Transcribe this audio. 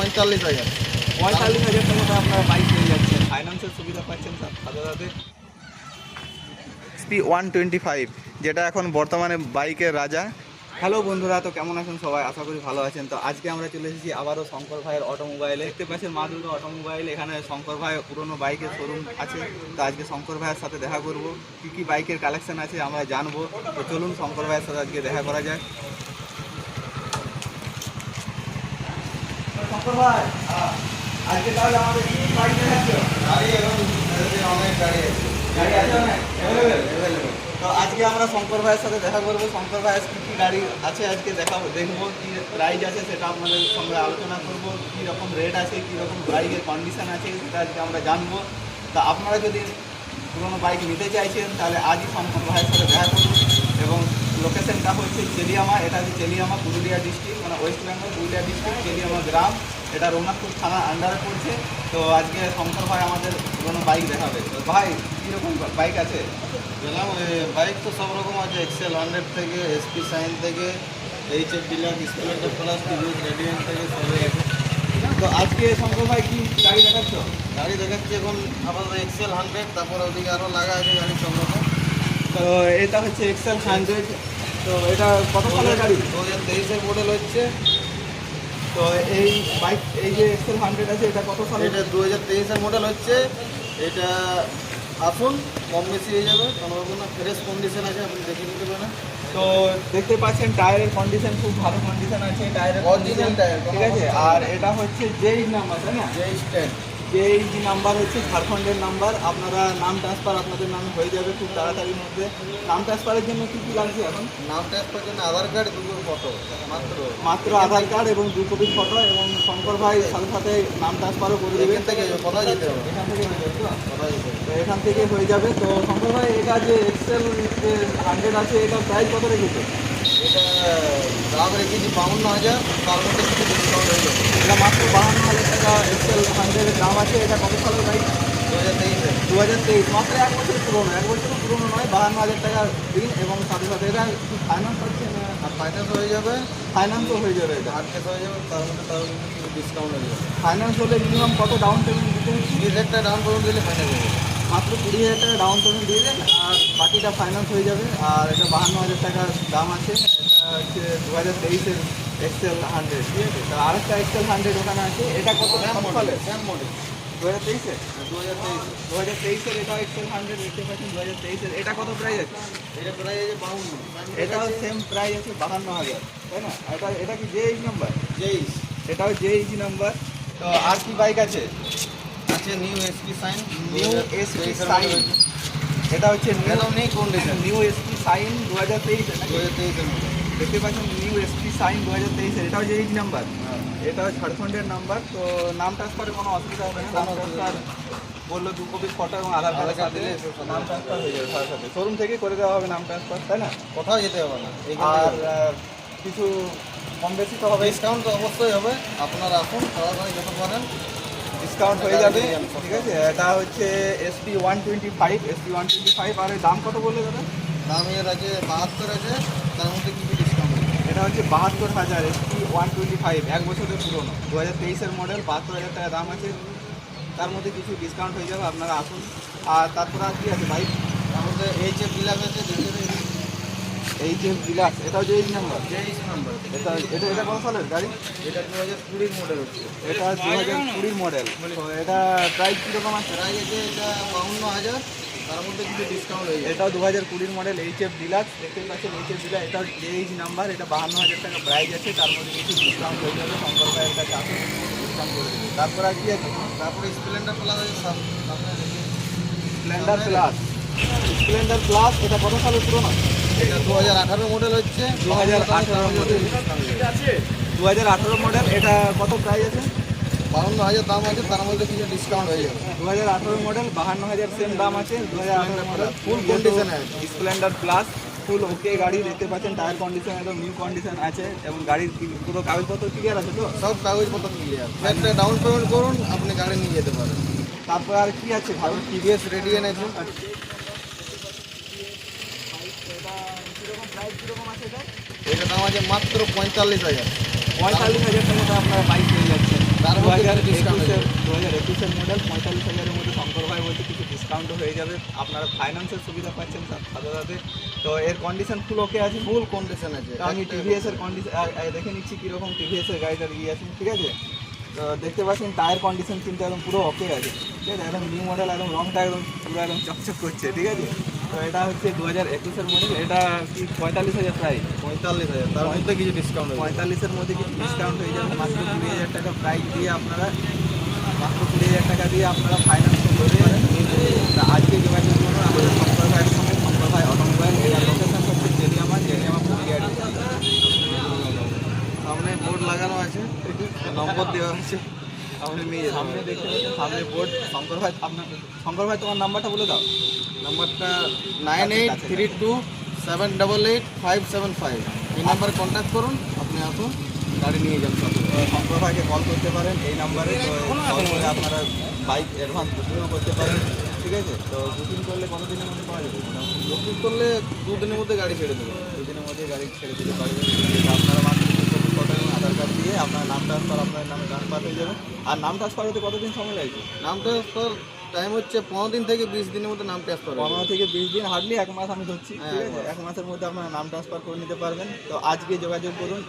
45,000। 45,000 টাকাতে আপনারা বাইক পেয়ে যাচ্ছেন, ফাইন্যান্সের সুবিধা পাচ্ছেন সাথে সাথে। SP125 যেটা এখন বর্তমানে বাইকের রাজা। হ্যালো বন্ধুরা, তো কেমন আছেন সবাই? আশা করি ভালো আছেন। তো আজকে আমরা চলে এসেছি আবারও শঙ্কর ভাইয়ের অটোমোবাইলে। দেখতে পাচ্ছেন মা দুর্গা অটোমোবাইল, এখানে শঙ্কর ভাই পুরনো বাইকের শোরুম আছে। তো আজকে শঙ্কর ভাইয়ের সাথে দেখা করব, কী কী বাইকের কালেকশন আছে আমরা জানবো। তো চলুন শঙ্কর ভাইয়ের সাথে আজকে দেখা করা যায়। শঙ্কর ভাই, আজকে তাহলে আমাদের কি কি বাইক দেখাচ্ছ? গাড়ি এবং অনেক গাড়ি আছে। গাড়ি আছে অনেক অ্যাভেলেবেল। তো আজকে আমরা শঙ্কর ভাইয়ের সাথে দেখা করবো। শঙ্কর ভাইয়ের কী কী গাড়ি আছে আজকে দেখাবো, দেখবো কী প্রাইস আছে সেটা আপনাদের সঙ্গে আলোচনা করবো। কী রকম রেট আছে, কী রকম বাইকের কন্ডিশন আছে সেটা আজকে আমরা জানবো। তা আপনারা যদি পুরোনো বাইক নিতে চাইছেন তাহলে আজই শঙ্কর ভাইয়ের সাথে দেখা করুন। এবং লোকেশনটা হচ্ছে চেলিয়ামা, এটা হচ্ছে চেলিয়ামা পুরুলিয়া ডিস্ট্রিক্ট, মানে ওয়েস্ট বেঙ্গল পুরুলিয়া ডিস্ট্রিক্ট, চেলিয়ামা গ্রাম। এটা রঘুনাথপুর থানার আন্ডারে পড়ছে। তো আজকে শঙ্কর ভাই আমাদের পুরোনো বাইক দেখাবে। তো ভাই কীরকম বাইক আছে? বললাম বাইক তো সব রকম আছে, এক্সেল 100 থেকে এসপি সাইন থেকে HF deluxe, Splendor plus, TVS radiant থেকে সবই আছে। তো আজকে শঙ্কর ভাই কী গাড়ি দেখাচ্ছ? গাড়ি দেখাচ্ছি এখন আপাতত এক্সেল 100, তারপর ওদিকে আরও লাগা আছে গাড়ি সব রকম। তো এটা হচ্ছে এক্সেল 100। তো এটা কত সালের গাড়ি? 2023-এর মডেল হচ্ছে। তো এই বাইক, এই যে এক্সেল 100 আছে, এটা কত সালের? এটা 2023-এর মডেল হচ্ছে। এটা আসুন, কম বেশি হয়ে যাবে, কোনো রকম না, ফ্রেশ কন্ডিশন আছে, আপনি দেখে নিতে পারেন। তো দেখতে পাচ্ছেন টায়ারের কন্ডিশন খুব ভালো কন্ডিশন আছে, টায়ারের Original টায়ার, ঠিক আছে। আর এটা হচ্ছে যেই নাম্বার, তাই না? যে স্ট্যান্ড যেই নাম্বার হচ্ছে ঝাড়খণ্ডের নাম্বার। আপনারা নাম ট্রান্সফার আপনাদের নামে হয়ে যাবে খুব তাড়াতাড়ির মধ্যে। নাম ট্রান্সফারের জন্য কী কী লাগছে এখন? নাম ট্যাক্সের জন্য আধার কার্ড, দুটো ফটো মাত্র আধার কার্ড এবং 2 কপি ফটো, এবং শঙ্কর ভাই সাথে সাথে নাম ট্রান্সফারও করে দেবেন। এখান থেকে কোথায় যেতে হবে? এখান থেকে হয়ে যাবে তো? কোথায় যেতে হবে? তো এখান থেকে হয়ে যাবে। তো শঙ্কর ভাই, এটা যে এক্সেল 100 আছে, এটার প্রাইস কত রেখেছে? এটা দাম রেখেছি 52,000, তার মধ্যে কিছু ডিসকাউন্ট হয়ে যাবে। এটা মাত্র 52,000 টাকা এক্সেল 100 এর দাম আছে। এটা কত সালের বাইক? 2023-এ। 2023, মাত্র 1 বছর পুরোনো। 1 বছরও পুরোনো নয়, 52,000 টাকা দিন। এবং সাথে সাথে এটা ফাইন্যান্স হচ্ছে না? আর ফাইন্যান্স হয়ে যাবে, ফাইন্যান্সও হয়ে যাবে। এটা আর্থেস হয়ে যাবে, তার মধ্যে তার কিছু ডিসকাউন্ট হয়ে যাবে। ফাইন্যান্স হলে মিনিমাম কত ডাউন পেমেন্ট দিতে হচ্ছে? 20,000 টাকা ডাউন পেমেন্ট দিলে ফাইন্যান্স হয়ে যাবে। মাত্র 20,000 টাকা ডাউন পেমেন্ট দিয়ে দেন, আর বাকিটা ফাইন্যান্স হয়ে যাবে। আর এটা 52,000 টাকার দাম আছে। এটা হচ্ছে 2023-এর এক্সেল 100, ঠিক আছে। তো আরেকটা এক্সেল 100 ওখানে আছে। এটা কত সালে? Same model 2023-এ? 2023। 2023-এর এটাও এক্সেল 100 দেখতে পাচ্ছেন, 2023-এর। এটা কত প্রাইস আছে? এটা প্রায় আছে 52। এটাও সেম প্রাইস আছে 52,000, তাই না? এটা কি জেইচ নাম্বার? যেইস এটাও জেইচ নাম্বার। তো আর কি বাইক আছে? আছে new SP Shine, new SP Shine. এটা হচ্ছে একদম নেই কন্ডিশন, নিউ এসপি সাইন 2023, 2023-এর মডেল। দেখতে পাচ্ছেন নিউ এসপি সাইন 2023-এর। এটাও জেইচ নাম্বার, হ্যাঁ, এটাও ঝাড়খণ্ডের নাম্বার। তো নাম ট্রান্সফারে কোনো অসুবিধা হবে না। নাম ট্রান্সফার বললো 2 কপি ফটো এবং আধার কার্ডের সাথে নাম ট্রান্সফার হয়ে যাবে সাথে সাথে। শোরুম থেকে করে দেওয়া হবে নাম ট্রান্সফার, তাই না? কোথাও যেতে হবে না। আর কিছু কম বেশি তো হবে, ডিসকাউন্ট তো অবশ্যই হবে, আপনারা আসুন তাড়াতাড়ি যত পারেন। ডিসকাউন্ট হয়ে যাবে, ঠিক আছে। এটা হচ্ছে SP125। আর এর দাম কত বললে দাদা? দাম এর আছে 72 আছে, তার মধ্যে কিছু ডিসকাউন্ট হবে। এটা হচ্ছে 72,000 SP125, 1 বছরের পুরোনো, 2023-এর মডেল, 72,000 টাকা দাম আছে। তার মধ্যে কিছু ডিসকাউন্ট হয়ে যাবে, আপনারা আসুন। আর তারপরে আর কি আছে বাইক? তার মধ্যে এইচএফ ডিলাক্স আছে, এইচএফ ডিলাক্স, এটাও যে এই নাম্বার। যেইস নাম্বার। এটা কত সালের গাড়ি? এটা 2020-এর মডেল হচ্ছে। এটা 2020 মডেল। তো এটা প্রাইস কীরকম আছে? প্রাইস আছে এটা 52,000, তার মধ্যে কিছু ডিসকাউন্ট হয়ে যাবে। এটাও 2020 মডেল এইচএফ ডিলাক্স, দেখতে পাচ্ছেন এইচএফ ডিলাক্স। এটাও জেইচ নাম্বার। এটা 52,000 টাকা প্রাইস আছে, তার মধ্যে কিছু ডিসকাউন্ট হয়ে যাবে। শঙ্কর ভাইয়ের কাছে আসুন, ডিসকাউন্ট করে দেবে। তারপর আর কি আছে? তারপরে স্প্লেন্ডার প্লাস আছে, সামনে দেখি। Splendor plus. স্প্লেন্ডার প্লাস, এটা কত সালের পুরোনো? এটা 2018 মডেল হচ্ছে। 2018 মডেল। 2018 মডেল। এটা কত প্রাইস আছে? 52,000 দাম আছে, তার মধ্যে কিছু ডিসকাউন্ট হয়ে যাবে। 2018 মডেল, 52,000 সেম দাম আছে। 2018 মডেল, ফুল কন্ডিশনে আছে। স্প্লেন্ডার প্লাস, ফুল ওকে গাড়ি। দেখতে পাচ্ছেন টায়ার কন্ডিশন একদম নিউ কন্ডিশন আছে, এবং গাড়ির পুরো কাগজপত্র ক্লিয়ার আছে তো? সব কাগজপত্র ক্লিয়ার। একটা ডাউন পেমেন্ট করুন, আপনি গাড়ি নিয়ে যেতে পারেন। তারপর আর কি আছে ভালো? টিভিএস রেডিয়েন্ট আছে। এটা দাম আছে মাত্র 45,000। 45,000 টাকাতে আপনারা বাইক পেয়ে যাচ্ছেন। তার 2021-এর মডেল 45,000-এর মধ্যে শঙ্কর ভাই বলছে কিছু ডিসকাউন্টও হয়ে যাবে, আপনারা ফাইন্যান্সের সুবিধা পাচ্ছেন তার সাথে সাথে। তো এর কন্ডিশন ফুল ওকে আছে, ফুল কন্ডিশন আছে। তো আমি টিভিএসের কন্ডিশন দেখে নিচ্ছি কীরকম টিভিএসের গাড়িটার ইয়ে আছে, ঠিক আছে। তো দেখতে পাচ্ছেন টায়ার কন্ডিশন কিন্তু একদম পুরো ওকে আছে, ঠিক আছে, একদম নিউ মডেল, একদম রংটা একদম পুরো একদম চকচক করছে, ঠিক আছে। তো এটা হচ্ছে 2021-এর মডেল, এটা কি 45,000 প্রাইস, 45,000, তার মধ্যে কিছু ডিসকাউন্ট হবে। 45-এর মধ্যে কিছু ডিসকাউন্ট হয়ে যাবে, মাত্র 20,000 টাকা প্রাইস দিয়ে আপনারা, মাত্র 20,000 টাকা দিয়ে আপনারা ফাইন্যান্স করতে পারেন। তা আজকে যোগাযোগ করুন আমাদের শঙ্কর ভাইয়ের সঙ্গে, শঙ্কর ভাই অটোমোবাইল। এটা লোকেশন হচ্ছে জেডিয়ামা পুলিয়ারি, সামনে বোর্ড লাগানো আছে, নম্বর দেওয়া আছে, আপনি নিয়ে যাবেন। সামনে দেখতে পাচ্ছেন সামনে বোর্ড শঙ্কর ভাই। আপনার শঙ্কর ভাই তোমার নাম্বারটা বলে দাও। নাম্বারটা 9832788575। এই নাম্বারে কন্ট্যাক্ট করুন, আপনি আসুন, গাড়ি নিয়ে যান সাথে। তো শঙ্কর ভাইকে কল করতে পারেন এই নাম্বারে, তো কল করে আপনারা বাইক অ্যাডভান্স বুকিংও করতে পারেন, ঠিক আছে। তো বুকিং করলে কত দিনের মধ্যে পাওয়া যাবে মোটামুটি? বুকিং করলে 2 দিনের মধ্যে গাড়ি ছেড়ে দেবো। 2 দিনের মধ্যে গাড়ি ছেড়ে দিতে পারবেন। তো আপনারা মাত্র 24 ফটো এবং আধার কার্ড দিয়ে আপনার নাম ট্রান্সফার আপনার নামে ট্রান্সফার হয়ে যাবে। আর নাম ট্রান্সফার হতে কতদিন সময় লাগবে? নাম ট্রান্সফার টাইম হচ্ছে 15 দিন থেকে 20 দিনের মধ্যে নাম ট্রান্সফার হবে। 15 থেকে 20 দিন, হার্ডলি 1 মাস আমি ধরছি, ঠিক হ্যাঁ, আছে। 1 মাসের মধ্যে আপনার নাম ট্রান্সফার করে নিতে পারবেন। তো আজকে যোগাযোগ করুন।